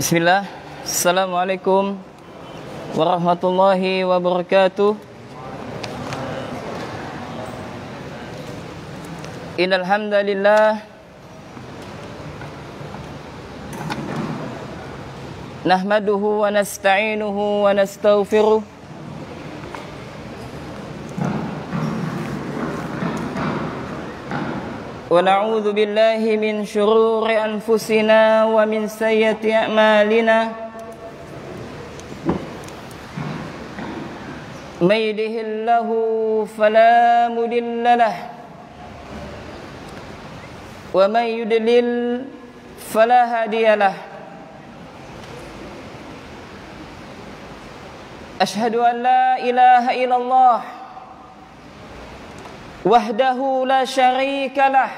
Bismillah. Assalamualaikum warahmatullahi wabarakatuh. Innal hamdalillah nahmaduhu wa nasta'inuhu wa nastaghfiruh wa na'udzu billahi min syururi anfusina wa min sayyiati a'malina. May yahdihillahu fala mudilla lahu wa may yudlil fala hadiya lahu. Ashhadu an la ilaha illallah wahdahu la syarika lah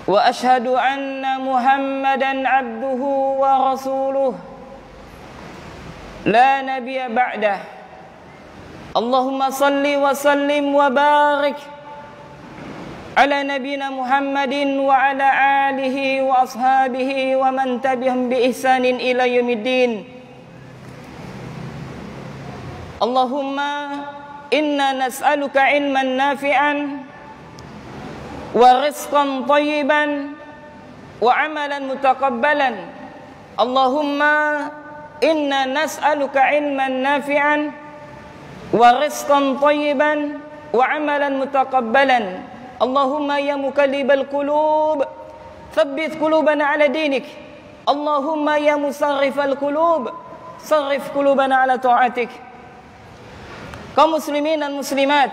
wa ashhadu anna Muhammadan abduhu wa rasuluh la nabiyya ba'dah. Allahumma salli wa sallim wa barik ala nabiyyina Muhammadin wa ala alihi wa ashabihi wa man tabi'ahum bi ihsanin ila yaumiddin. Allahumma inna nas'aluka ilman nafi'an wa rizqan thayyiban wa amalan mutaqabbalan. Allahumma inna nas'aluka ilman nafi'an wa rizqan thayyiban wa amalan mutaqabbalan. Allahumma ya muqallibal qulub tsabbit qulubana ala dinik. Allahumma ya musarrifal qulub sarrif qulubana ala ta'atik. Kaum muslimin dan muslimat,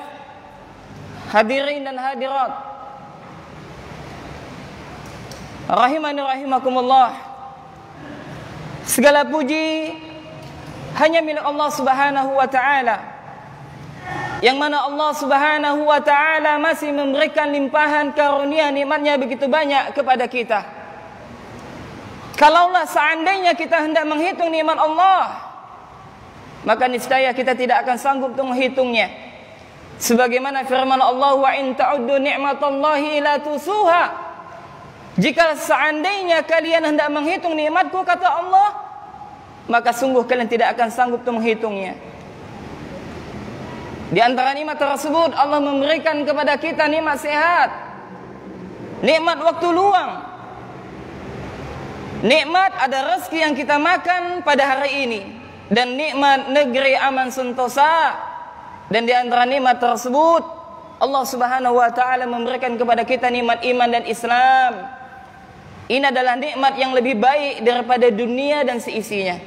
hadirin dan hadirat, rahimani rahimakumullah. Segala puji hanya milik Allah Subhanahu wa taala, yang mana Allah Subhanahu wa taala masih memberikan limpahan karunia nikmatnya begitu banyak kepada kita. Kalaulah seandainya kita hendak menghitung nikmat Allah, maka niscaya kita tidak akan sanggup untuk menghitungnya. Sebagaimana firman Allah, wa in ta'uddu ni'matallahi la tusuha. Jika seandainya kalian hendak menghitung nikmatku, kata Allah, maka sungguh kalian tidak akan sanggup untuk menghitungnya. Di antara nikmat tersebut, Allah memberikan kepada kita nikmat sehat, nikmat waktu luang, nikmat ada rezeki yang kita makan pada hari ini, dan nikmat negeri aman sentosa. Dan di antara nikmat tersebut, Allah Subhanahu wa taala memberikan kepada kita nikmat iman dan Islam. Ini adalah nikmat yang lebih baik daripada dunia dan seisinya.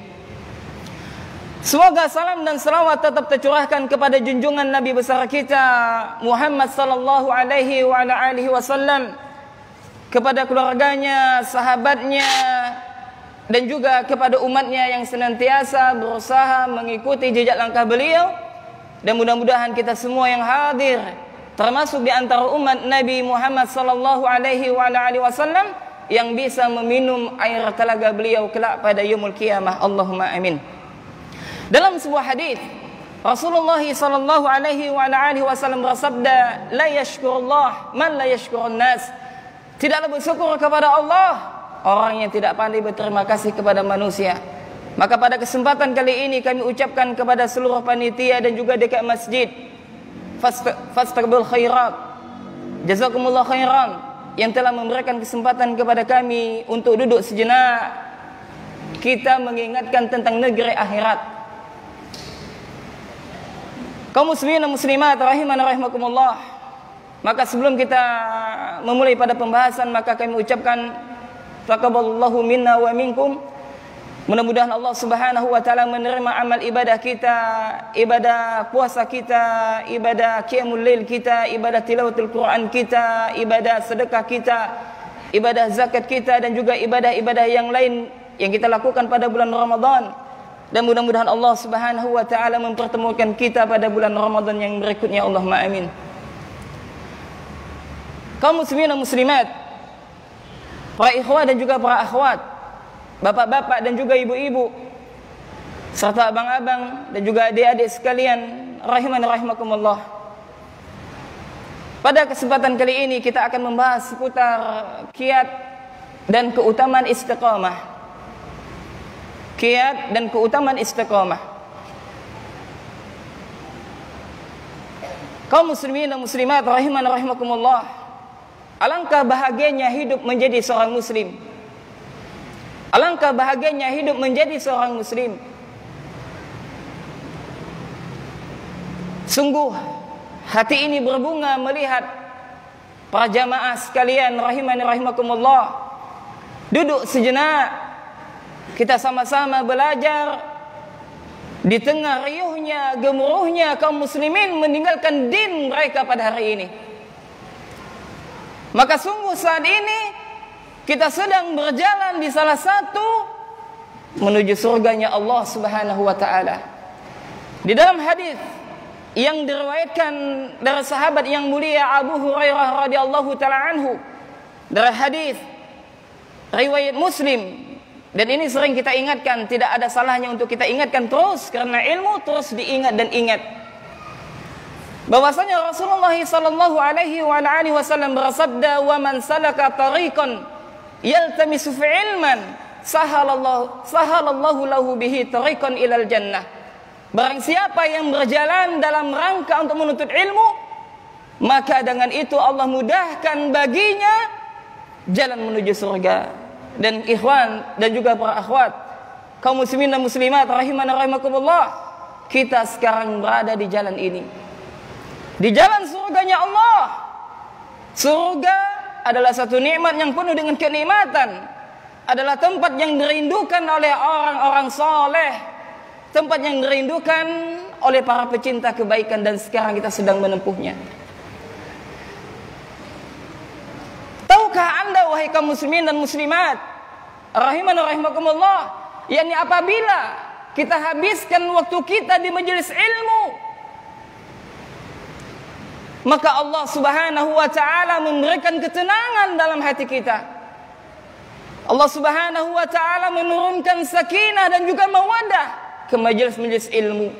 Semoga salam dan selawat tetap tercurahkan kepada junjungan Nabi besar kita Muhammad sallallahu alaihi wa ala alihi wasallam, kepada keluarganya, sahabatnya, dan juga kepada umatnya yang senantiasa berusaha mengikuti jejak langkah beliau. Dan mudah-mudahan kita semua yang hadir, termasuk di antara umat Nabi Muhammad sallallahu alaihi wa ala alihi wasallam, yang bisa meminum air telaga beliau kelak pada yaumul qiyamah. Allahumma amin. Dalam sebuah hadis, Rasulullah sallallahu alaihi wa ala alihi wasallam bersabda, la yashkurullah man la yashkurun nas. Tidaklah bersyukur kepada Allah orang yang tidak pandai berterima kasih kepada manusia. Maka pada kesempatan kali ini kami ucapkan kepada seluruh panitia dan juga dekat masjid, fastaqbil khairat, jazakumullah khairan, yang telah memberikan kesempatan kepada kami untuk duduk sejenak kita mengingatkan tentang negeri akhirat. Kaum muslimin dan muslimat rahimani rahimakumullah. Maka sebelum kita memulai pada pembahasan, maka kami ucapkan taqabbalallahu minna wa minkum. Mudah-mudahan Allah Subhanahu wa taala menerima amal ibadah kita, ibadah puasa kita, ibadah qiyamul lail kita, ibadah tilawatul Quran kita, ibadah sedekah kita, ibadah zakat kita, dan juga ibadah-ibadah yang lain yang kita lakukan pada bulan Ramadan. Dan mudah-mudahan Allah Subhanahu wa taala mempertemukan kita pada bulan Ramadan yang berikutnya. Allahumma amin. Kaum muslimin dan muslimat, para ikhwah dan juga para akhwat, bapak-bapak dan juga ibu-ibu, serta abang-abang dan juga adik-adik sekalian, rahimani rahimakumullah. Pada kesempatan kali ini kita akan membahas seputar kiat dan keutamaan istiqamah. Kiat dan keutamaan istiqamah. Kaum muslimin dan muslimat rahimani rahimakumullah, alangkah bahagianya hidup menjadi seorang muslim. Alangkah bahagianya hidup menjadi seorang muslim. Sungguh hati ini berbunga melihat para jamaah sekalian rahimani rahimakumullah duduk sejenak, kita sama-sama belajar di tengah riuhnya, gemuruhnya kaum muslimin meninggalkan din mereka pada hari ini. Maka sungguh saat ini kita sedang berjalan di salah satu menuju surganya Allah Subhanahu wa taala. Di dalam hadis yang diriwayatkan dari sahabat yang mulia Abu Hurairah radhiyallahu taala anhu, dari hadis riwayat Muslim, dan ini sering kita ingatkan, tidak ada salahnya untuk kita ingatkan terus, karena ilmu terus diingat dan ingat. Bahwasanya Rasulullah sallallahu alaihi wasallam bersabda, "Wa man salaka tariqan yaltamisu fi ilman, sahalallahu lahu bihi tariqan ilal jannah." Barang siapa yang berjalan dalam rangka untuk menuntut ilmu, maka dengan itu Allah mudahkan baginya jalan menuju surga. Dan ikhwan dan juga para akhwat, kaum muslimin dan muslimat rahimani rahimakumullah, kita sekarang berada di jalan ini, di jalan surganya Allah. Surga adalah satu nikmat yang penuh dengan kenikmatan, adalah tempat yang dirindukan oleh orang-orang soleh, tempat yang dirindukan oleh para pecinta kebaikan, dan sekarang kita sedang menempuhnya. Tahukah anda wahai kaum muslimin dan muslimat rahimani rahimakumullah, yakni apabila kita habiskan waktu kita di majelis ilmu, maka Allah Subhanahu wa taala memberikan ketenangan dalam hati kita. Allah Subhanahu wa taala menurunkan sakinah dan juga mawaddah ke majelis-majelis ilmu.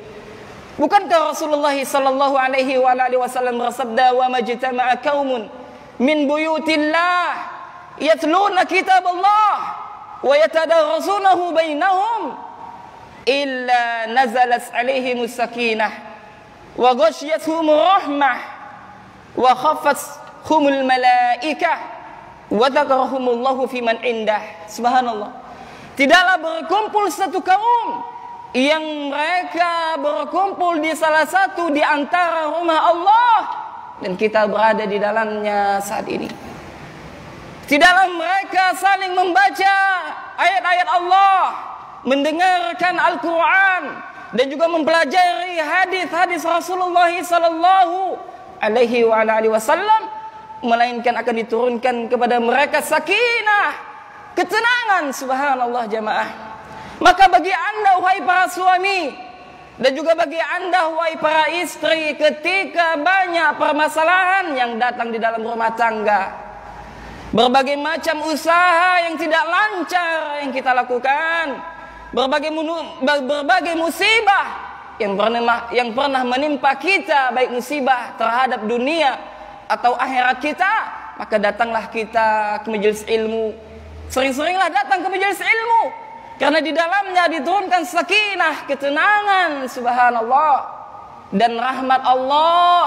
Bukankah Rasulullah sallallahu alaihi wasallam bersabda, "Wa majtama'a qaumun min buyutillah yatluna kitaballah wa yatadarasunahu bainahum illa nazalat alaihimus sakinah wa ghashiyatuhumur rahmah wa khafathumul malaikah wa dzakarahumullahu fiman indah." Subhanallah. Tidaklah berkumpul satu kaum yang mereka berkumpul di salah satu di antara rumah Allah dan kita berada di dalamnya saat ini. Tidaklah mereka saling membaca ayat-ayat Allah, mendengarkan Al-Quran, dan juga mempelajari hadis-hadis Rasulullah sallallahu alaihi wasallam, melainkan akan diturunkan kepada mereka sakinah, ketenangan. Subhanallah jamaah. Maka bagi anda wahai para suami, dan juga bagi anda wahai para istri, ketika banyak permasalahan yang datang di dalam rumah tangga, berbagai macam usaha yang tidak lancar yang kita lakukan, berbagai musibah yang pernah menimpa kita, baik musibah terhadap dunia atau akhirat kita, maka datanglah kita ke majelis ilmu. Sering-seringlah datang ke majelis ilmu, karena di dalamnya diturunkan sakinah, ketenangan, subhanallah, dan rahmat Allah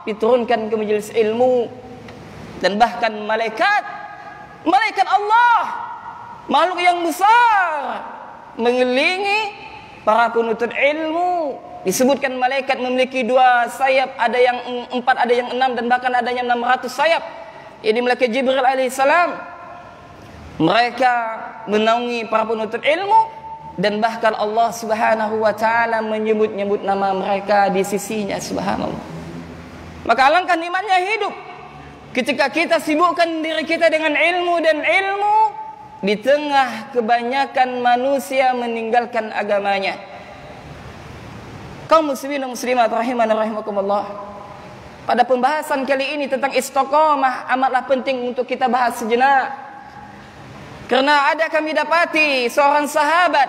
diturunkan ke majelis ilmu. Dan bahkan malaikat Allah, makhluk yang besar, mengelilingi para penuntut ilmu. Disebutkan malaikat memiliki 2 sayap, ada yang 4, ada yang 6, dan bahkan adanya 600 sayap. Ini malaikat Jibril alaihissalam. Mereka menaungi para penuntut ilmu, dan bahkan Allah Subhanahu wa taala menyebut-nyebut nama mereka di sisinya. Subhanallah. Maka alangkah nikmatnya hidup ketika kita sibukkan diri kita dengan ilmu, dan ilmu di tengah kebanyakan manusia meninggalkan agamanya. Kaum muslimin dan muslimat rahimana rahimakumullah. Pada pembahasan kali ini tentang istiqomah amatlah penting untuk kita bahas sejenak. Karena ada kami dapati seorang sahabat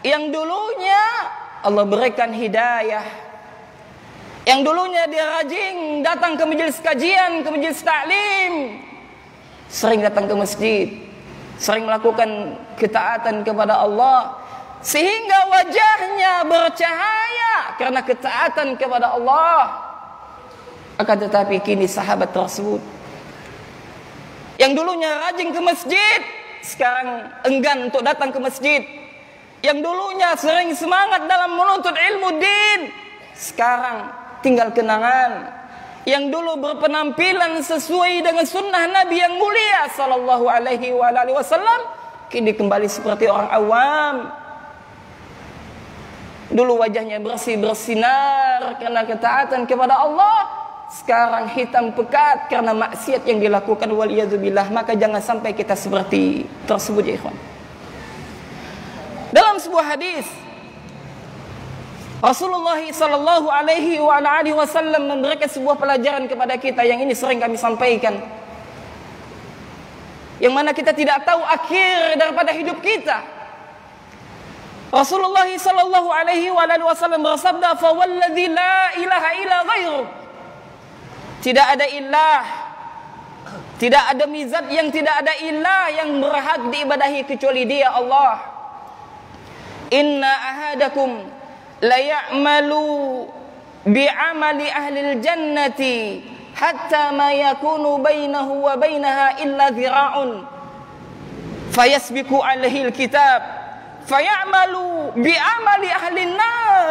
yang dulunya Allah berikan hidayah. Yang dulunya dia rajin datang ke majelis kajian, ke majelis taklim. Sering datang ke masjid, sering melakukan ketaatan kepada Allah, sehingga wajahnya bercahaya karena ketaatan kepada Allah. Akan tetapi kini sahabat tersebut yang dulunya rajin ke masjid, sekarang enggan untuk datang ke masjid. Yang dulunya sering semangat dalam menuntut ilmu din, sekarang tinggal kenangan. Yang dulu berpenampilan sesuai dengan sunnah Nabi yang mulia sallallahu alaihi wasallam, kini kembali seperti orang awam. Dulu wajahnya bersih bersinar karena ketaatan kepada Allah, sekarang hitam pekat karena maksiat yang dilakukan, waliyadzubillah. Maka jangan sampai kita seperti tersebut ya ikhwan. Dalam sebuah hadis Rasulullah sallallahu alaihi wasallam memberikan sebuah pelajaran kepada kita yang ini sering kami sampaikan, yang mana kita tidak tahu akhir daripada hidup kita. Rasulullah sallallahu alaihi wasallam bersabda, "Fa walladzi la ilaha illa ghairu." Tidak ada ilah, tidak ada mizat yang tidak ada ilah yang berhak diibadahi kecuali Dia, Allah. Inna ahadakum la ya'malu bi'amali ahlil jannati hatta ma yakunu bainahu wa bainaha illa dhira'un fayasbiqu alaihi alkitab fayamalu bi'amali ahlin nar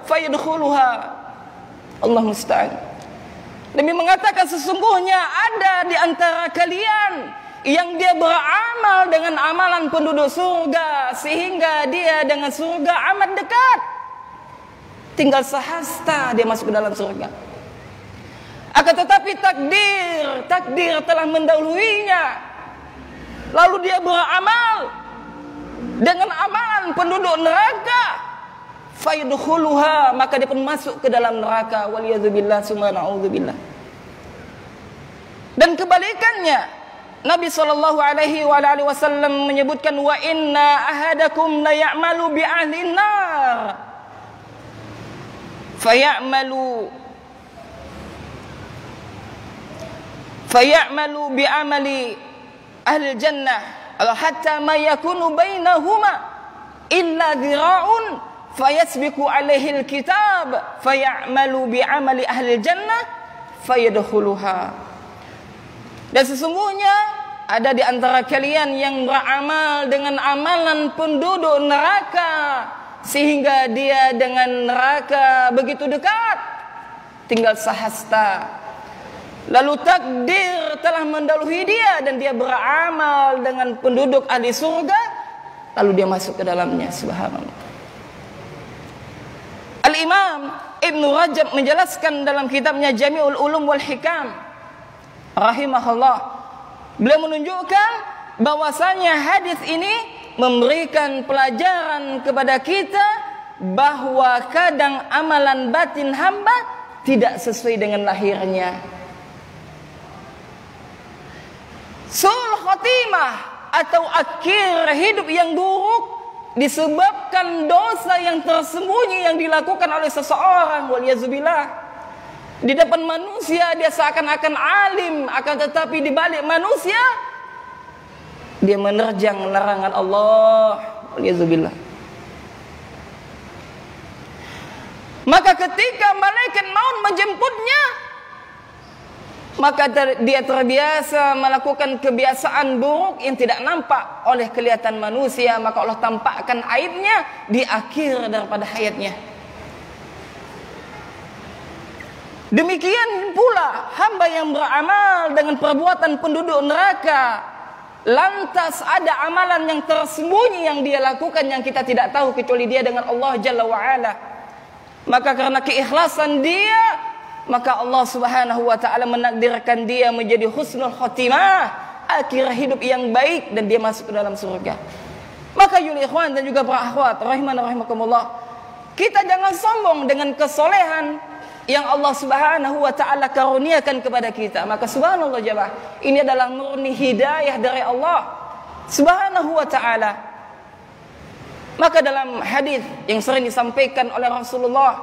fayadkhuluha. Allah musta'an. Nabi mengatakan sesungguhnya ada di antara kalian yang dia beramal dengan amalan penduduk surga sehingga dia dengan surga amat dekat, tinggal sehasta dia masuk ke dalam surga. Akan tetapi takdir telah mendahuluinya, lalu dia beramal dengan amalan penduduk neraka, fayadkhuluha, maka dia pun masuk ke dalam neraka, waliyadzubillah summa na'udzubillah. Dan kebalikannya, Nabi sallallahu alaihi wasallam menyebutkan, wa inna ahadakum la ya'malu bi ahlin nar fayamalu bi amali ahli jannah hatta ma yakunu bainahuma illa dhira'un fayasbiqu alaihi alkitab fayamalu bi amali ahli jannah fayadkhuluha. Dan sesungguhnya ada di antara kalian yang beramal dengan amalan penduduk neraka sehingga dia dengan neraka begitu dekat, tinggal sehasta. Lalu takdir telah mendahului dia dan dia beramal dengan penduduk ahli surga, lalu dia masuk ke dalamnya. Subhanallah. Al-Imam Ibn Rajab menjelaskan dalam kitabnya Jami'ul Ulum wal Hikam rahimahullah, beliau menunjukkan bahwasanya hadis ini memberikan pelajaran kepada kita bahwa kadang amalan batin hamba tidak sesuai dengan lahirnya. Sul khotimah atau akhir hidup yang buruk disebabkan dosa yang tersembunyi yang dilakukan oleh seseorang, waliyadzubillah. Di depan manusia dia seakan-akan alim, akan tetapi di balik manusia dia menerjang larangan Allah, waliyadzubillah. Maka ketika malaikat maut menjemputnya, maka dia terbiasa melakukan kebiasaan buruk yang tidak nampak oleh kelihatan manusia, maka Allah tampakkan aibnya di akhir daripada hayatnya. Demikian pula hamba yang beramal dengan perbuatan penduduk neraka, lantas ada amalan yang tersembunyi yang dia lakukan yang kita tidak tahu kecuali dia dengan Allah Jalla wa'ala. Maka karena keikhlasan dia, maka Allah Subhanahu wa ta'ala menakdirkan dia menjadi husnul khotimah, akhir hidup yang baik, dan dia masuk ke dalam surga. Maka yul ikhwan dan juga para akhwat rahimana rahimakumullah, Kita jangan sombong dengan kesolehan yang Allah Subhanahu wa taala karuniakan kepada kita. Maka subhanallah jemaah, ini adalah murni hidayah dari Allah Subhanahu wa taala. Maka dalam hadis yang sering disampaikan oleh Rasulullah,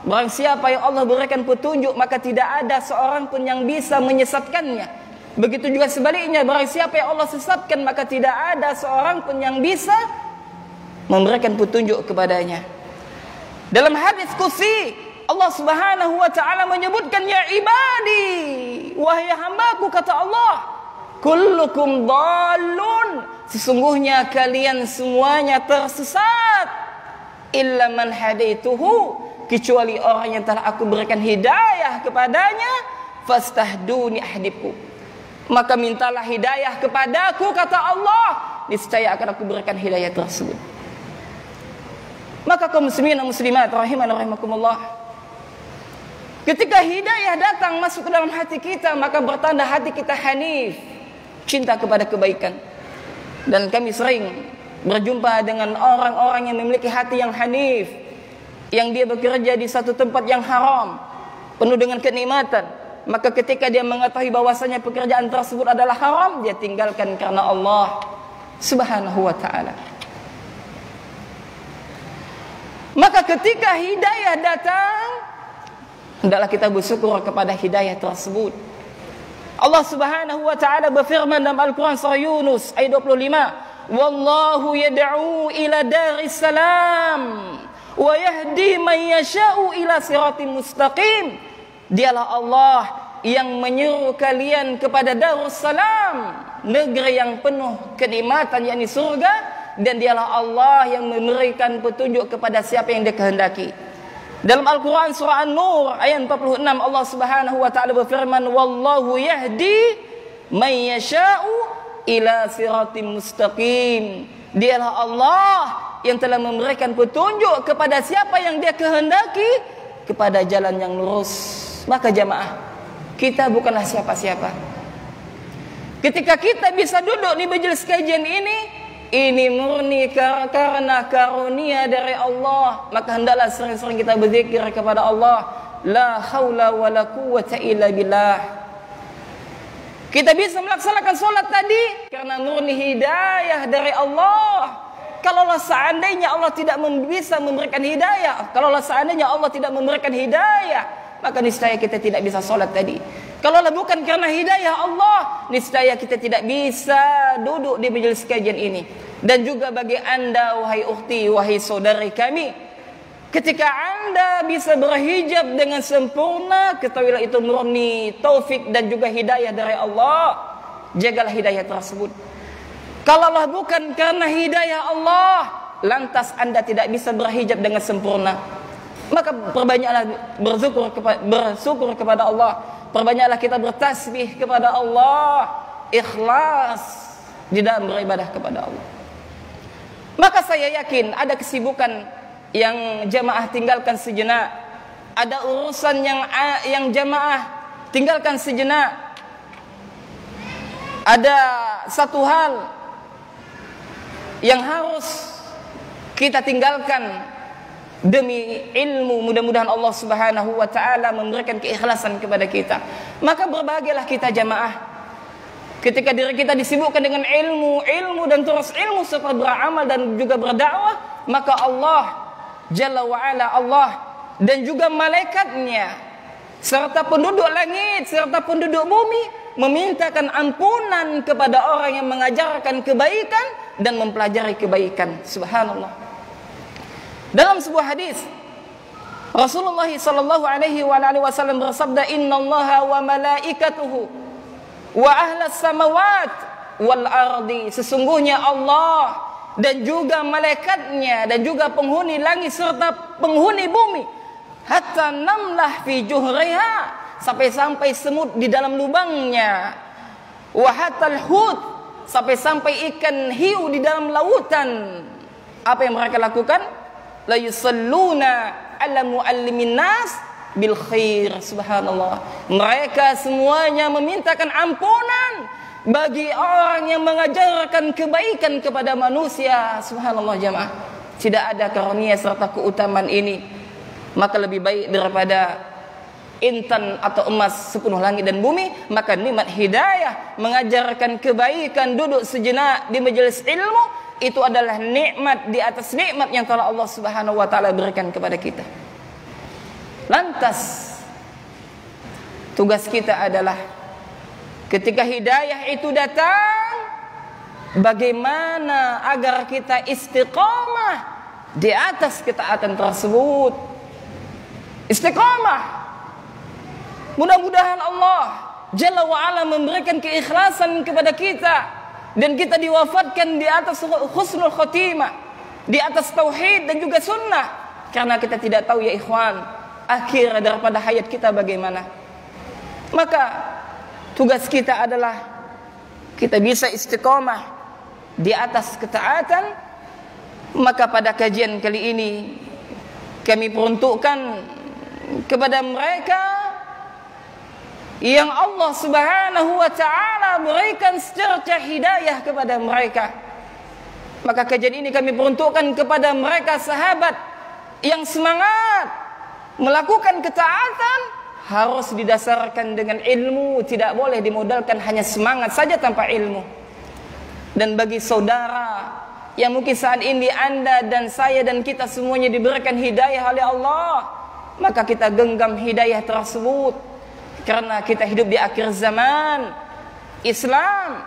barang siapa yang Allah berikan petunjuk, maka tidak ada seorang pun yang bisa menyesatkannya. Begitu juga sebaliknya, barang siapa yang Allah sesatkan, maka tidak ada seorang pun yang bisa memberikan petunjuk kepadanya. Dalam hadis qudsi, Allah Subhanahu wa taala menyebutkan, ya ibadi, wahai hambaku, kata Allah, kullukum dhalun, sesungguhnya kalian semuanya tersesat, illa man hadaituhu, kecuali orang yang telah aku berikan hidayah kepadanya, fastahduni ahdibku, maka mintalah hidayah kepadaku, kata Allah, niscaya akan aku berikan hidayah tersebut. Maka kaum muslimin dan muslimat rahiman rahimakumullah, ketika hidayah datang masuk ke dalam hati kita, maka bertanda hati kita hanif, cinta kepada kebaikan. Dan kami sering berjumpa dengan orang-orang yang memiliki hati yang hanif, yang dia bekerja di satu tempat yang haram, penuh dengan kenikmatan. Maka ketika dia mengetahui bahwasanya pekerjaan tersebut adalah haram, dia tinggalkan karena Allah Subhanahu wa taala. Maka ketika hidayah datang, hendaklah kita bersyukur kepada hidayah tersebut. Allah Subhanahu wa taala berfirman dalam Al-Qur'an surah Yunus ayat 25, wallahu yad'u ila daris salam wa yahdi man yasha'u ila siratim mustaqim. Dialah Allah yang menyeru kalian kepada Darussalam, negeri yang penuh kenikmatan, yakni surga, dan dialah Allah yang memberikan petunjuk kepada siapa yang Dia kehendaki. Dalam Al-Quran surah An-Nur ayat 46, Allah Subhanahu wa taala berfirman, wallahu yahdi man yasha'u ila siratim mustaqim. Dialah Allah yang telah memberikan petunjuk kepada siapa yang Dia kehendaki kepada jalan yang lurus. Maka jamaah, kita bukanlah siapa-siapa. Ketika kita bisa duduk di majelis kajian ini murni karena karunia dari Allah. Maka hendaklah sering-sering kita berzikir kepada Allah, la haula wala quwwata illa billah. Kita bisa melaksanakan solat tadi karena murni hidayah dari Allah. Kalaulah seandainya Allah tidak bisa memberikan hidayah, kalaulah seandainya Allah tidak memberikan hidayah, maka niscaya kita tidak bisa solat tadi. Kalaulah bukan karena hidayah Allah, niscaya kita tidak bisa duduk di majelis kajian ini. Dan juga bagi anda, wahai ukhti, wahai saudari kami, ketika anda bisa berhijab dengan sempurna, ketahuilah itu murni taufik dan juga hidayah dari Allah. Jagalah hidayah tersebut. Kalaulah bukan karena hidayah Allah, lantas anda tidak bisa berhijab dengan sempurna, maka perbanyaklah bersyukur kepada Allah. Perbanyaklah kita bertasbih kepada Allah, ikhlas di dalam beribadah kepada Allah. Maka saya yakin ada kesibukan yang jamaah tinggalkan sejenak, ada urusan yang jamaah tinggalkan sejenak, ada satu hal yang harus kita tinggalkan demi ilmu. Mudah-mudahan Allah Subhanahu wa taala memberikan keikhlasan kepada kita. Maka berbahagialah kita jamaah ketika diri kita disibukkan dengan ilmu dan terus ilmu serta beramal dan juga berdakwah. Maka Allah Jalla wa ala, Allah dan juga malaikatnya serta penduduk langit serta penduduk bumi memintakan ampunan kepada orang yang mengajarkan kebaikan dan mempelajari kebaikan. Subhanallah. Dalam sebuah hadis Rasulullah sallallahu alaihi wasallam bersabda, innallaha wa malaikatuhu wa ahlas samawat wal ardi, sesungguhnya Allah dan juga malaikatnya dan juga penghuni langit serta penghuni bumi, hatta namlah fi juhriha, sampai-sampai semut di dalam lubangnya, wa hatal hut, sampai-sampai ikan hiu di dalam lautan. Apa yang mereka lakukan? La yusalluna ala muallimin nas bil khair. Subhanallah. Mereka semuanya memintakan ampunan bagi orang yang mengajarkan kebaikan kepada manusia. Subhanallah jamaah. tidak ada karunia serta keutamaan ini, maka lebih baik daripada intan atau emas sepenuh langit dan bumi. Maka nikmat hidayah, mengajarkan kebaikan, duduk sejenak di majelis ilmu, itu adalah nikmat di atas nikmat yang telah Allah Subhanahu wa taala berikan kepada kita. Lantas tugas kita adalah ketika hidayah itu datang, bagaimana agar kita istiqamah di atas ketaatan tersebut. Istiqamah. Mudah-mudahan Allah Jalla wa'ala memberikan keikhlasan kepada kita, dan kita diwafatkan di atas husnul khotimah, di atas tauhid dan juga sunnah. Karena kita tidak tahu ya ikhwan, akhir daripada hayat kita bagaimana. Maka tugas kita adalah kita bisa istiqamah di atas ketaatan. Maka pada kajian kali ini kami peruntukkan kepada mereka yang Allah Subhanahu wa taala berikan secercah hidayah kepada mereka. Maka kajian ini kami peruntukkan kepada mereka sahabat yang semangat melakukan ketaatan harus didasarkan dengan ilmu, tidak boleh dimodalkan hanya semangat saja tanpa ilmu. Dan bagi saudara yang mungkin saat ini Anda dan saya dan kita semuanya diberikan hidayah oleh Allah, maka kita genggam hidayah tersebut, karena kita hidup di akhir zaman. Islam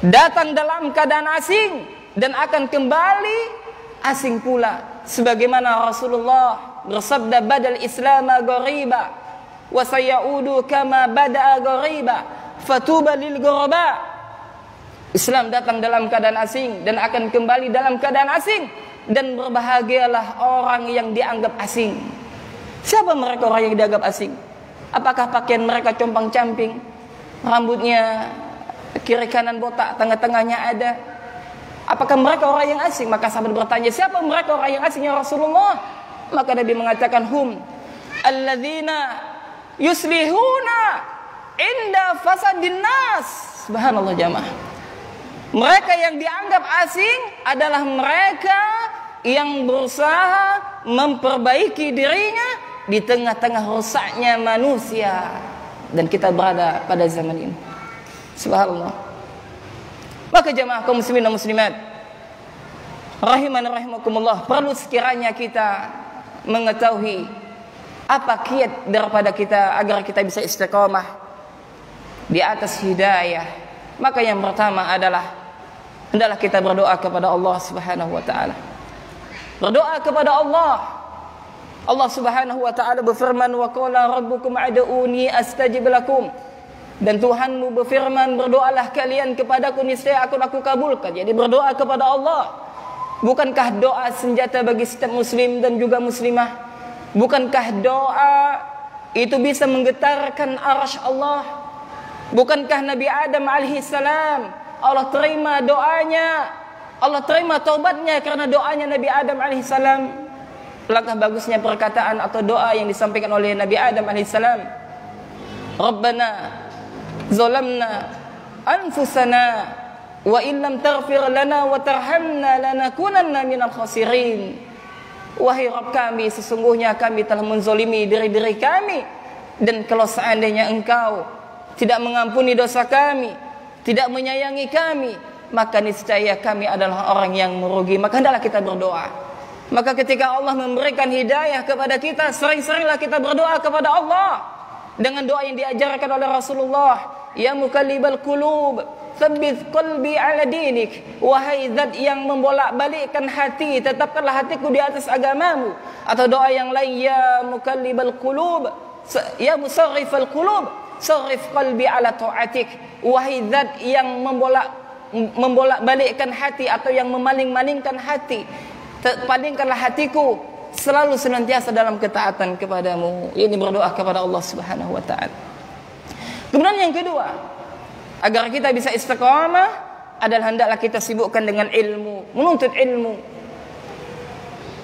datang dalam keadaan asing dan akan kembali asing pula, sebagaimana Rasulullah bersabda, badal Islam ghariba wa sayaudu kama bada'a ghariba fatuba lil ghuraba. Islam datang dalam keadaan asing dan akan kembali dalam keadaan asing, dan berbahagialah orang yang dianggap asing. Siapa mereka orang yang dianggap asing? Apakah pakaian mereka compang-camping, rambutnya kiri kanan botak, tengah-tengahnya ada? Apakah mereka orang yang asing? Maka sahabat bertanya, siapa mereka orang yang asing ya Rasulullah? Maka Nabi mengatakan, hum alladzina yuslihuna inda fasadin nas. Subhanallah jamaah. Mereka yang dianggap asing adalah mereka yang berusaha memperbaiki dirinya di tengah-tengah rusaknya manusia. Dan kita berada pada zaman ini. Subhanallah. Maka jamaah kaum muslimin dan muslimat rahiman rahimakumullah, perlu sekiranya kita mengetahui apa kiat daripada kita agar kita bisa istiqamah di atas hidayah. Maka yang pertama adalah hendaklah kita berdoa kepada Allah Subhanahu wa taala. Berdoa kepada Allah. Allah Subhanahu wa taala berfirman, wa qala rabbukum ad'uni astajib lakum. Dan Tuhanmu berfirman, berdoalah kalian kepadaku, niscaya aku kabulkan. Jadi berdoa kepada Allah. Bukankah doa senjata bagi setiap muslim dan juga muslimah? Bukankah doa itu bisa menggetarkan arsy Allah? Bukankah Nabi Adam alaihissalam Allah terima doanya, Allah terima taubatnya karena doanya Nabi Adam alaihissalam? Langkah bagusnya perkataan atau doa yang disampaikan oleh Nabi Adam alaihissalam. Rabbana zalamna anfusana wa illam taghfir lana wa tarhamna lanakunanna minal khasirin. Wahai Rabb kami, sesungguhnya kami telah menzalimi diri-diri kami, dan kalau seandainya Engkau tidak mengampuni dosa kami, tidak menyayangi kami, maka niscaya kami adalah orang yang merugi. Maka hendaklah kita berdoa. Maka ketika Allah memberikan hidayah kepada kita, sering-seringlah kita berdoa kepada Allah dengan doa yang diajarkan oleh Rasulullah. Ya mukallibal qulub, tsabbit qalbi ala dinik. Wahai zat yang membolak-balikkan hati, tetapkanlah hatiku di atas agamamu. Atau doa yang lain, ya mukallibal qulub, ya musarrifal qulub, sarif qalbi ala ta'atik. Wahai zat yang membolak-balikkan hati atau yang memaling-malingkan hati, palingkanlah hatiku selalu senantiasa dalam ketaatan kepadamu. Ini berdoa kepada Allah Subhanahu wa taala. Kemudian yang kedua, agar kita bisa istiqamah adalah hendaklah kita sibukkan dengan ilmu, menuntut ilmu.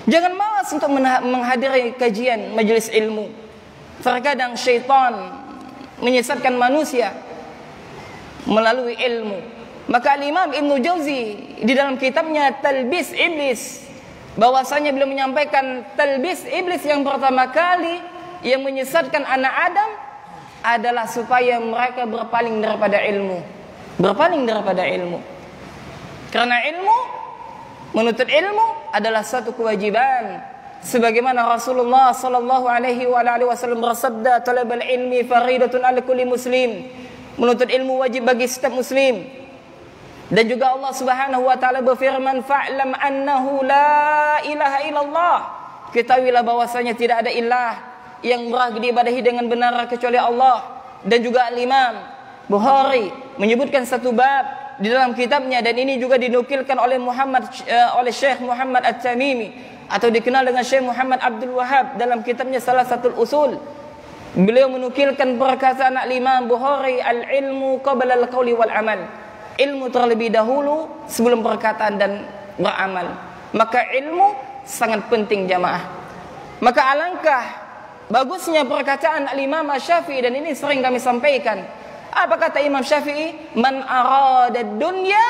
Jangan malas untuk menghadiri kajian majelis ilmu. Terkadang syaitan menyesatkan manusia melalui ilmu. Maka Imam Ibnu Jauzi di dalam kitabnya Talbis Iblis bahwasanya beliau menyampaikan talbis iblis yang pertama kali yang menyesatkan anak Adam adalah supaya mereka berpaling daripada ilmu. Berpaling daripada ilmu. Karena ilmu, menuntut ilmu adalah satu kewajiban. Sebagaimana Rasulullah sallallahu alaihi wasallam bersabda, "Talabul ilmi faridatun 'ala kulli muslim." Menuntut ilmu wajib bagi setiap muslim. Dan juga Allah Subhanahu wa taala berfirman, "Fa'lam annahu la ilaha illallah." Ketahuilah bahwasanya tidak ada ilah yang berhak diibadahi dengan benar kecuali Allah. Dan juga Al-Imam Bukhari menyebutkan satu bab di dalam kitabnya, dan ini juga dinukilkan oleh Syekh Muhammad At-Tamimi atau dikenal dengan Syekh Muhammad Abdul Wahhab dalam kitabnya Salasatul Usul. Beliau menukilkan perkataan Al-Imam Bukhari, "Al-ilmu qabla al-qawli wal amal." Ilmu terlebih dahulu sebelum perkataan dan beramal. Maka ilmu sangat penting jamaah. Maka alangkah bagusnya perkataan Al-Imam Syafi'i, dan ini sering kami sampaikan. Apa kata Imam Syafi'i? "Man arada dunya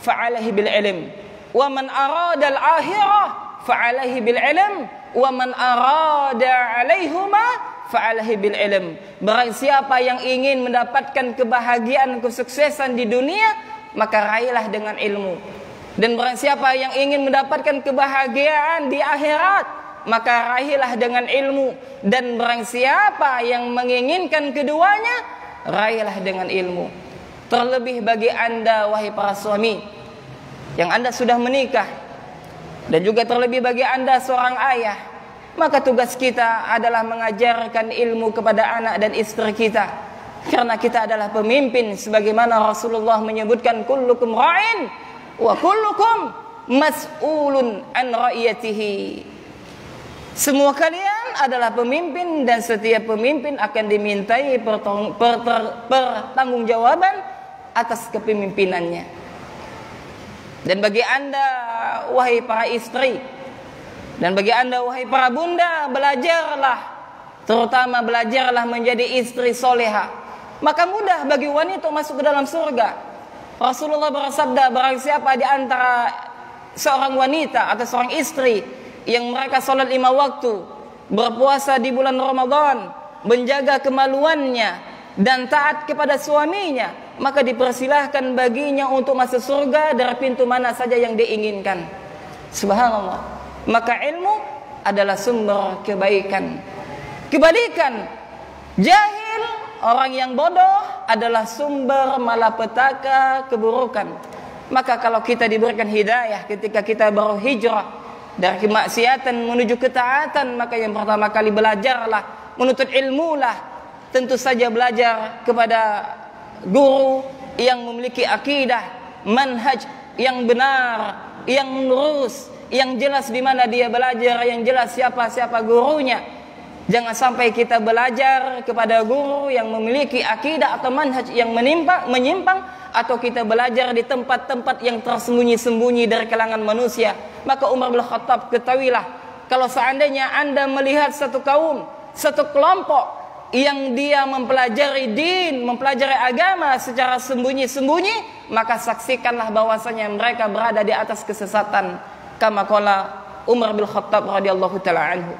fa'alaihi bil ilm, wa man arada al-akhirah fa'alaihi bil ilm, wa man arada 'alaihuma fa'alaihi bil ilm." Barang siapa yang ingin mendapatkan kebahagiaan, kesuksesan di dunia, maka raihlah dengan ilmu. Dan barang siapa yang ingin mendapatkan kebahagiaan di akhirat, maka raihlah dengan ilmu. Dan barang siapa yang menginginkan keduanya, raihlah dengan ilmu. Terlebih bagi anda wahai para suami yang anda sudah menikah, dan juga terlebih bagi anda seorang ayah, maka tugas kita adalah mengajarkan ilmu kepada anak dan istri kita. Karena kita adalah pemimpin, sebagaimana Rasulullah menyebutkan, "Kullukum ra'in wa kullukum mas'ulun an ra'iyatihi." Semua kalian adalah pemimpin, dan setiap pemimpin akan dimintai pertanggungjawaban atas kepemimpinannya. Dan bagi anda wahai para istri, dan bagi anda wahai para bunda, belajarlah, terutama belajarlah menjadi istri soleha. Maka mudah bagi wanita masuk ke dalam surga. Rasulullah bersabda, barang siapa di antara seorang wanita atau seorang istri yang mereka salat 5 waktu, berpuasa di bulan Ramadan, menjaga kemaluannya dan taat kepada suaminya, maka dipersilahkan baginya untuk masuk surga dari pintu mana saja yang diinginkan. Subhanallah. Maka ilmu adalah sumber kebaikan. Kebalikan, jahil, orang yang bodoh adalah sumber malapetaka, keburukan. Maka kalau kita diberikan hidayah ketika kita baru hijrah dari kemaksiatan menuju ketaatan, maka yang pertama kali belajarlah, menuntut ilmulah. Tentu saja belajar kepada guru yang memiliki akidah, manhaj yang benar, yang lurus, yang jelas di mana dia belajar, yang jelas siapa gurunya. Jangan sampai kita belajar kepada guru yang memiliki akidah atau manhaj yang menyimpang, atau kita belajar di tempat-tempat yang tersembunyi-sembunyi dari kalangan manusia. Maka Umar bin Khattab, ketahuilah, kalau seandainya anda melihat satu kaum, satu kelompok yang dia mempelajari din, mempelajari agama secara sembunyi-sembunyi, maka saksikanlah bahwasanya mereka berada di atas kesesatan. Kama qala Umar bin Khattab radhiyallahu taala anhu.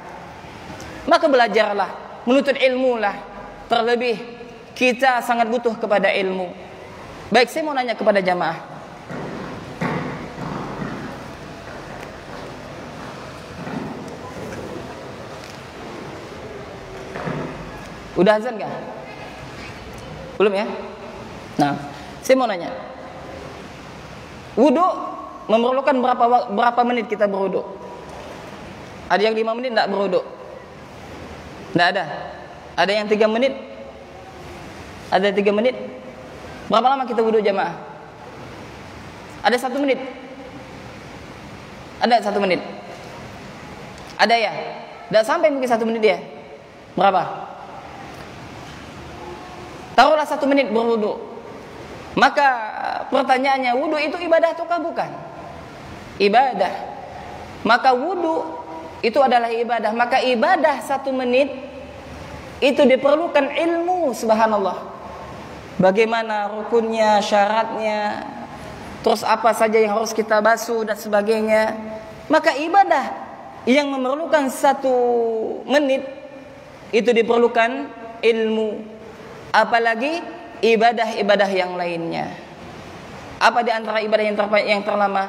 Maka belajarlah, menuntut ilmu lah. Terlebih kita sangat butuh kepada ilmu. Baik, saya mau nanya kepada jamaah. Udah azan gak? Belum ya? Nah, saya mau nanya. Wudu memerlukan berapa menit kita berwudu? Ada yang 5 menit enggak berwudu? Enggak ada. Ada yang 3 menit? Ada 3 menit? Berapa lama kita wudu jamaah? Ada 1 menit? Ada 1 menit? Ada ya? Enggak sampai mungkin 1 menit ya? Berapa? Taruhlah 1 menit berwudu. Maka pertanyaannya, wudu itu ibadah ataukah bukan? Ibadah. Maka wudu itu adalah ibadah. Maka ibadah 1 menit itu diperlukan ilmu, subhanallah. Bagaimana rukunnya, syaratnya, terus apa saja yang harus kita basuh dan sebagainya. Maka ibadah yang memerlukan 1 menit itu diperlukan ilmu, apalagi ibadah-ibadah yang lainnya. Apa di antara ibadah yang terlama?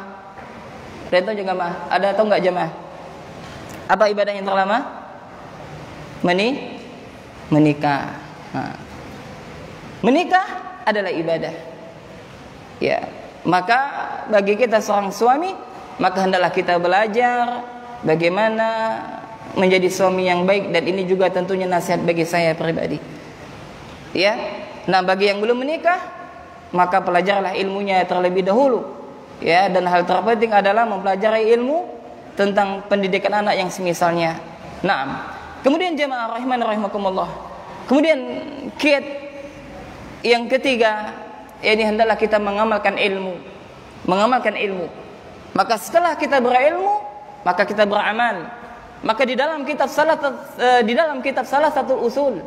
Ada tahu jemaah? Ada atau enggak jemaah? Apa ibadah yang terlama? Menikah. Menikah adalah ibadah. Ya, maka bagi kita seorang suami, maka hendaklah kita belajar bagaimana menjadi suami yang baik, dan ini juga tentunya nasihat bagi saya pribadi. Ya. Nah, bagi yang belum menikah, maka pelajarlah ilmunya terlebih dahulu. Ya, dan hal terpenting adalah mempelajari ilmu tentang pendidikan anak yang semisalnya. Nah, kemudian jemaah rahimani rahimakumullah. Kemudian kiat yang ketiga, ini hendaklah kita mengamalkan ilmu. Mengamalkan ilmu. Maka setelah kita berilmu, maka kita beramal. Maka di dalam kitab salah satu usul,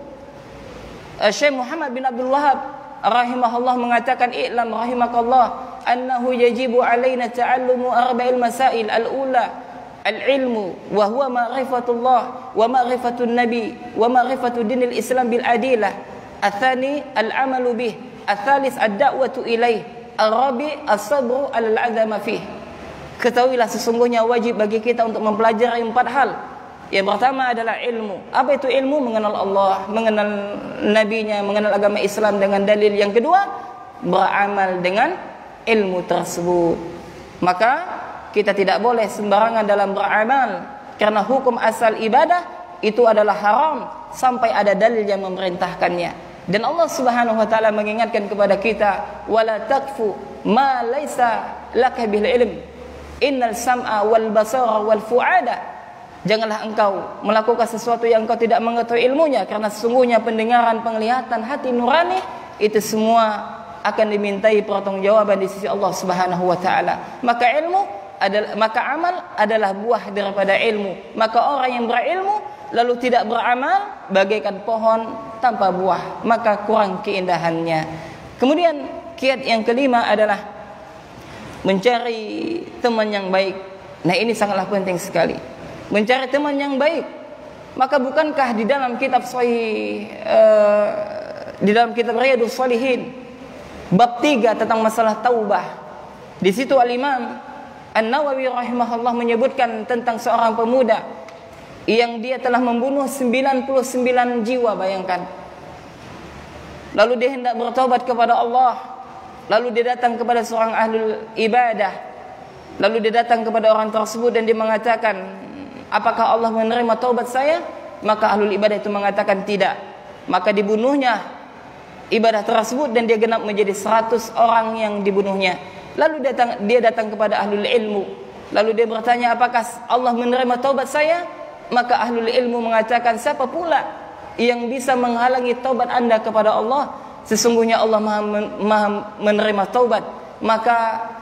Syekh Muhammad bin Abdul Wahab rahimahullah mengatakan, i'lam rahimakallah annahu yajibu alaina ta'allumu arba'il masail. Al-ula al-ilmu wa huwa ma'rifatullah wa ma'rifatun nabi wa ma'rifatu dinil Islam bil adilah. Atsani al-amalu bih, atsalis ad-da'watu ilaih, ar-rabi as-sabru 'alal 'azama fih. Ketahuilah sesungguhnya wajib bagi kita untuk mempelajari 4 hal. Yang pertama adalah ilmu. Apa itu ilmu? Mengenal Allah, mengenal nabinya, mengenal agama Islam dengan dalil. Yang kedua, beramal dengan ilmu tersebut. Maka kita tidak boleh sembarangan dalam beramal, karena hukum asal ibadah itu adalah haram sampai ada dalil yang memerintahkannya. Dan Allah Subhanahu wa taala mengingatkan kepada kita, wala taqfu ma laisa laka bil ilm. Innal sam'a wal basara wal fu'ada. Janganlah engkau melakukan sesuatu yang engkau tidak mengetahui ilmunya, karena sesungguhnya pendengaran, penglihatan, hati nurani itu semua akan dimintai pertanggungjawaban di sisi Allah Subhanahu wa taala. Maka amal adalah buah daripada ilmu. Maka orang yang berilmu lalu tidak beramal bagaikan pohon tanpa buah, maka kurang keindahannya. Kemudian kiat yang kelima adalah mencari teman yang baik. Nah, ini sangatlah penting sekali. Mencari teman yang baik. Maka bukankah di dalam kitab sahih di dalam kitab Riyadhus Shalihin bab 3 tentang masalah taubah, di situ Al-Imam An-Nawawi rahimahullah menyebutkan tentang seorang pemuda yang dia telah membunuh 99 jiwa, bayangkan. Lalu dia hendak bertobat kepada Allah. Lalu dia datang kepada seorang ahlul ibadah. Lalu dia datang kepada orang tersebut dan dia mengatakan, apakah Allah menerima taubat saya? Maka ahlul ibadah itu mengatakan tidak. Maka dibunuhnya ibadah tersebut dan dia genap menjadi 100 orang yang dibunuhnya. Lalu dia datang kepada ahlul ilmu. Lalu dia bertanya, apakah Allah menerima taubat saya? Maka ahlul ilmu mengatakan, siapa pula yang bisa menghalangi taubat anda kepada Allah? Sesungguhnya Allah maha menerima taubat. Maka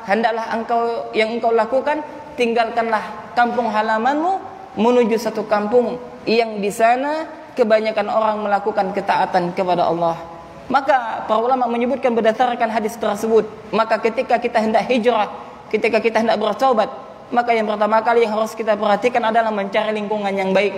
hendaklah engkau lakukan, tinggalkanlah kampung halamanmu menuju satu kampung yang di sana kebanyakan orang melakukan ketaatan kepada Allah. Maka para ulama menyebutkan berdasarkan hadis tersebut, maka ketika kita hendak hijrah, ketika kita hendak bertaubat, maka yang pertama kali yang harus kita perhatikan adalah mencari lingkungan yang baik.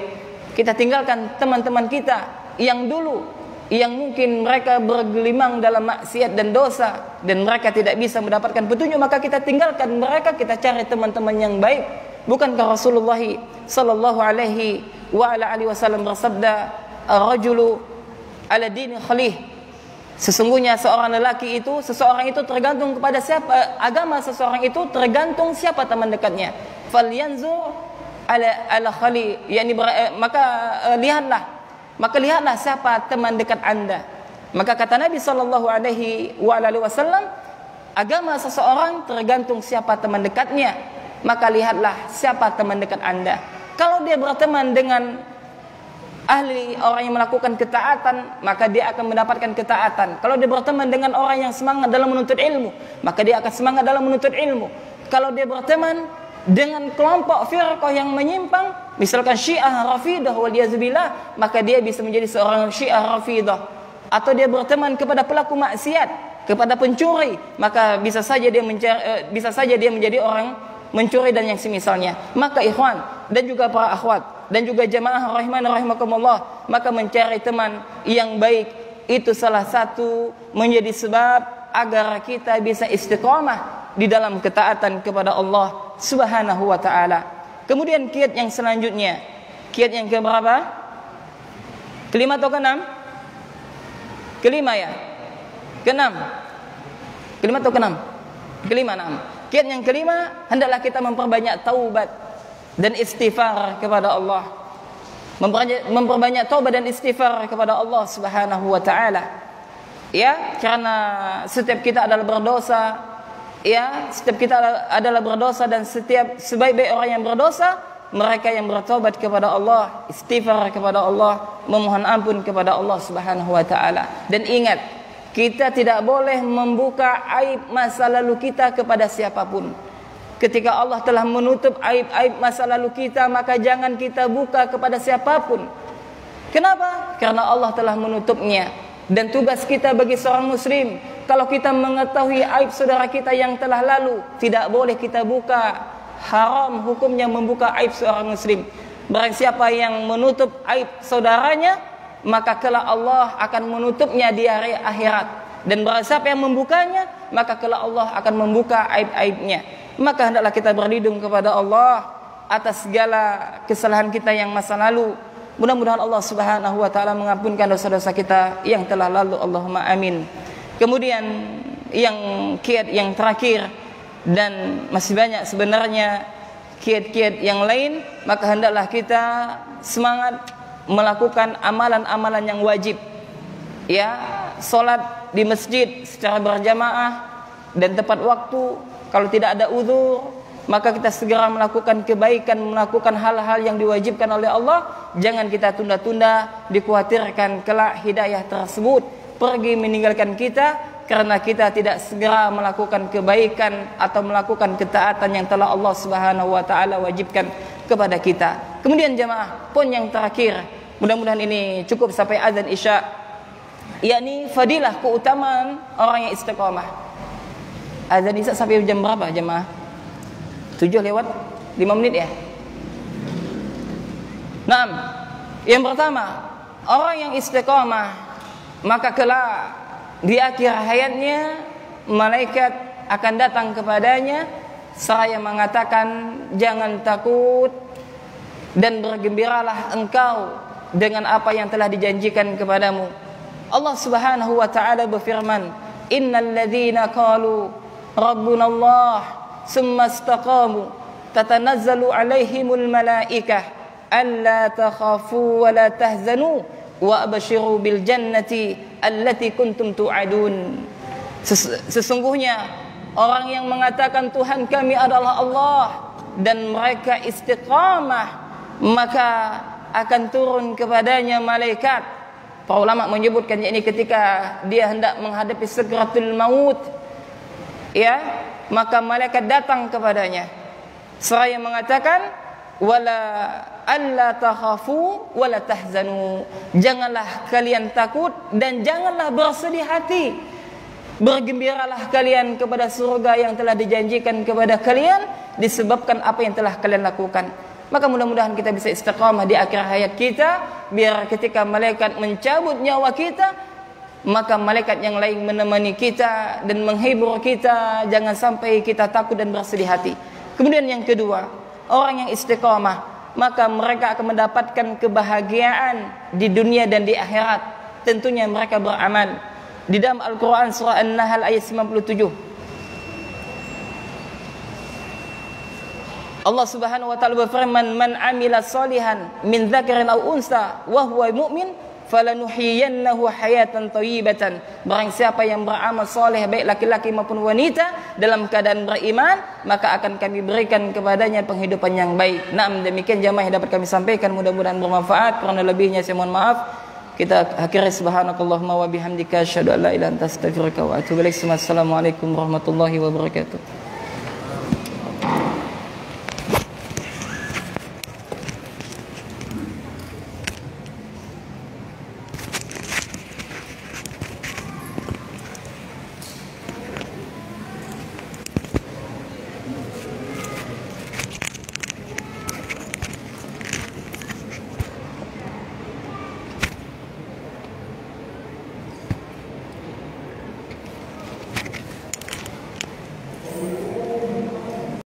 Kita tinggalkan teman-teman kita yang dulu, yang mungkin mereka bergelimang dalam maksiat dan dosa, dan mereka tidak bisa mendapatkan petunjuk, maka kita tinggalkan mereka, kita cari teman-teman yang baik. Bukankah Rasulullah sallallahu alaihi wa ala alihi wasallam bersabda, ar-rajulu ala dini khalih. Sesungguhnya seseorang itu tergantung kepada siapa agama seseorang itu, tergantung siapa teman dekatnya. Falyanzur ala khali, yakni maka lihatlah siapa teman dekat anda. Maka kata Nabi sallallahu alaihi wasallam, agama seseorang tergantung siapa teman dekatnya. Maka lihatlah siapa teman dekat anda. Kalau dia berteman dengan ahli orang yang melakukan ketaatan, maka dia akan mendapatkan ketaatan. Kalau dia berteman dengan orang yang semangat dalam menuntut ilmu, maka dia akan semangat dalam menuntut ilmu. Kalau dia berteman dengan kelompok firqah yang menyimpang, misalkan Syiah Rafidah waliyadzubillah, maka dia bisa menjadi seorang Syiah Rafidah. Atau dia berteman kepada pelaku maksiat, kepada pencuri, maka bisa saja dia menjadi orang mencuri dan yang semisalnya. Maka ikhwan dan juga para akhwat dan juga jamaah rahimana rahimakumullah, maka mencari teman yang baik itu salah satu menjadi sebab agar kita bisa istiqamah di dalam ketaatan kepada Allah Subhanahu wa taala. Kemudian kiat yang selanjutnya, kiat yang keberapa? Kelima atau keenam? Kelima ya? Keenam. Kelima atau keenam? Kelima, enam. Kiat yang kelima, hendaklah kita memperbanyak taubat dan istighfar kepada Allah. Memperbanyak taubat dan istighfar kepada Allah Subhanahu wa taala. Ya, karena setiap kita adalah berdosa. Ya, setiap kita adalah berdosa, dan setiap sebaik-baik orang yang berdosa, mereka yang bertobat kepada Allah, istighfar kepada Allah, memohon ampun kepada Allah Subhanahu wa taala. Dan ingat, kita tidak boleh membuka aib masa lalu kita kepada siapapun. Ketika Allah telah menutup aib-aib masa lalu kita, maka jangan kita buka kepada siapapun. Kenapa? Karena Allah telah menutupnya. Dan tugas kita bagi seorang muslim, kalau kita mengetahui aib saudara kita yang telah lalu, tidak boleh kita buka. Haram hukumnya membuka aib seorang muslim. Barang siapa yang menutup aib saudaranya, maka kelak Allah akan menutupnya di hari akhirat. Dan barang siapa yang membukanya, maka kelak Allah akan membuka aib-aibnya. Maka hendaklah kita berlindung kepada Allah atas segala kesalahan kita yang masa lalu. Mudah-mudahan Allah Subhanahu wa taala mengampunkan dosa-dosa kita yang telah lalu. Allahumma amin. Kemudian yang kiat yang terakhir, dan masih banyak sebenarnya kiat-kiat yang lain, maka hendaklah kita semangat melakukan amalan-amalan yang wajib. Ya, salat di masjid secara berjamaah dan tepat waktu. Kalau tidak ada uzur, maka kita segera melakukan kebaikan, melakukan hal-hal yang diwajibkan oleh Allah. Jangan kita tunda-tunda, dikhawatirkan kelak hidayah tersebut pergi meninggalkan kita karena kita tidak segera melakukan kebaikan atau melakukan ketaatan yang telah Allah Subhanahu wa taala wajibkan kepada kita. Kemudian jamaah, poin yang terakhir, mudah-mudahan ini cukup sampai azan Isya, yakni fadilah, keutamaan orang yang istiqamah. Azan Isya sampai jam berapa jamaah? 7:05 ya. Naam. Yang pertama, orang yang istiqamah, maka kelak di akhir hayatnya malaikat akan datang kepadanya seraya mengatakan, jangan takut dan bergembiralah engkau dengan apa yang telah dijanjikan kepadamu. Allah Subhanahu wa taala berfirman, innal ladzina qalu rabbunallah summa istaqamu tatanazzalu alaihimul malaikah alla takhafu wa la tahzanu wa abshiru bil jannati allati kuntum tu'adun. Sesungguhnya orang yang mengatakan Tuhan kami adalah Allah dan mereka istiqamah, maka akan turun kepadanya malaikat. Para ulama menyebutkan ini ketika dia hendak menghadapi sakratul maut, ya, maka malaikat datang kepadanya seraya mengatakan, wala alla takhafu wala tahzanu, janganlah kalian takut dan janganlah bersedih hati, bergembiralah kalian kepada surga yang telah dijanjikan kepada kalian disebabkan apa yang telah kalian lakukan. Maka mudah-mudahan kita bisa istiqamah di akhir hayat kita, biar ketika malaikat mencabut nyawa kita, maka malaikat yang lain menemani kita dan menghibur kita, jangan sampai kita takut dan bersedih hati. Kemudian yang kedua, orang yang istiqamah, maka mereka akan mendapatkan kebahagiaan di dunia dan di akhirat. Tentunya mereka beramal. Di dalam Al-Quran surah An-Nahl ayat 97, Allah Subhanahu wa taala berfirman, man amila salihan min dzakarin aw unsa wa huwa mu'min falanuhyiyannahu hayatan thayyibatan. Barang siapa yang beramal soleh baik laki-laki maupun wanita dalam keadaan beriman, maka akan kami berikan kepadanya penghidupan yang baik. Naam, demikian jamaah yang dapat kami sampaikan, mudah-mudahan bermanfaat. Karena lebihnya saya mohon maaf. Kita akhiri subhanakallahumma wa bihamdika asyhadu an la ilaha illa anta astaghfiruka wa atubu ilaik. Assalamualaikum warahmatullahi wabarakatuh.